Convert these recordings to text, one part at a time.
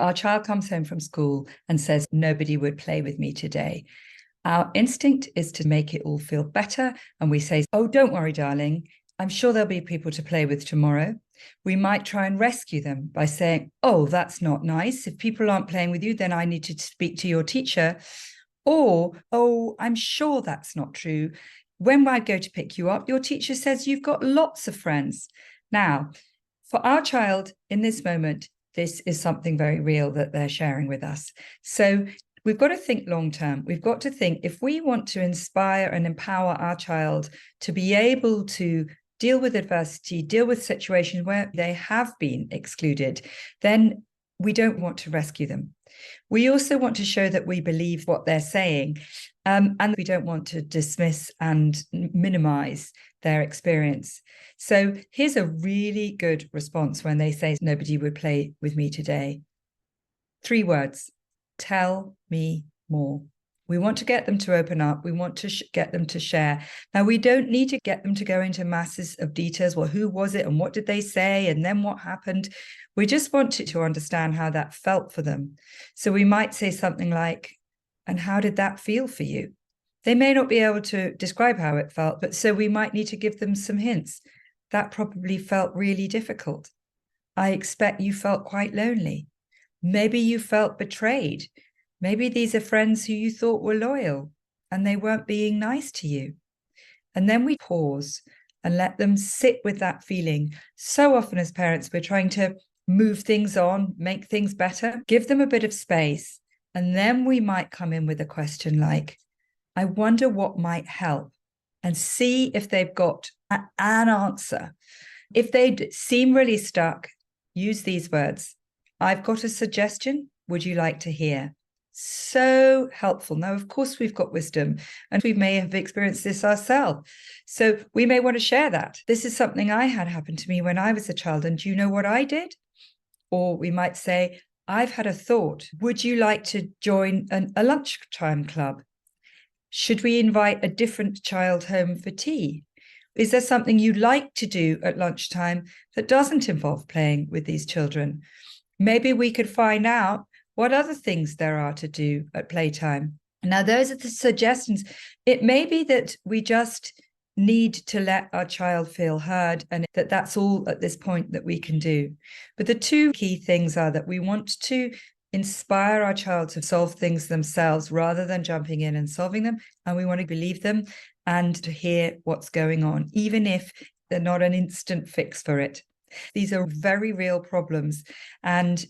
Our child comes home from school and says, nobody would play with me today. Our instinct is to make it all feel better. And we say, oh, don't worry, darling. I'm sure there'll be people to play with tomorrow. We might try and rescue them by saying, oh, that's not nice. If people aren't playing with you, then I need to speak to your teacher. Or, oh, I'm sure that's not true. When I go to pick you up, your teacher says you've got lots of friends. Now, for our child in this moment, this is something very real that they're sharing with us. So we've got to think long term. We've got to think, if we want to inspire and empower our child to be able to deal with adversity, deal with situations where they have been excluded, then we don't want to rescue them. We also want to show that we believe what they're saying, and we don't want to dismiss and minimize their experience. So here's a really good response when they say, nobody would play with me today. 3 words: tell me more. We want to get them to open up. We want to get them to share. Now, we don't need to get them to go into masses of details. Well, who was it and what did they say? And then what happened? We just want to understand how that felt for them. So we might say something like, and how did that feel for you? They may not be able to describe how it felt, but so we might need to give them some hints. That probably felt really difficult. I expect you felt quite lonely. Maybe you felt betrayed. Maybe these are friends who you thought were loyal and they weren't being nice to you. And then we pause and let them sit with that feeling. So often as parents, we're trying to move things on, make things better, give them a bit of space. And then we might come in with a question like, I wonder what might help, and see if they've got an answer. If they seem really stuck, use these words. I've got a suggestion. Would you like to hear? So helpful. Now, of course, we've got wisdom and we may have experienced this ourselves. So we may want to share that. This is something I had happen to me when I was a child. And do you know what I did? Or we might say, I've had a thought. Would you like to join a lunchtime club? Should we invite a different child home for tea? Is there something you like to do at lunchtime that doesn't involve playing with these children? Maybe we could find out what other things there are to do at playtime. Now, those are the suggestions. It may be that we just need to let our child feel heard, and that's all at this point that we can do. But the 2 key things are that we want to inspire our child to solve things themselves rather than jumping in and solving them. And we want to believe them and to hear what's going on, even if they're not an instant fix for it. These are very real problems and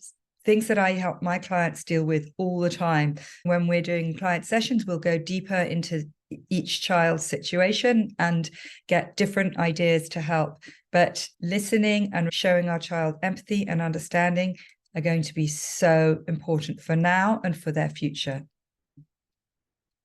things that I help my clients deal with all the time. When we're doing client sessions, we'll go deeper into each child's situation and get different ideas to help. But listening and showing our child empathy and understanding are going to be so important for now and for their future.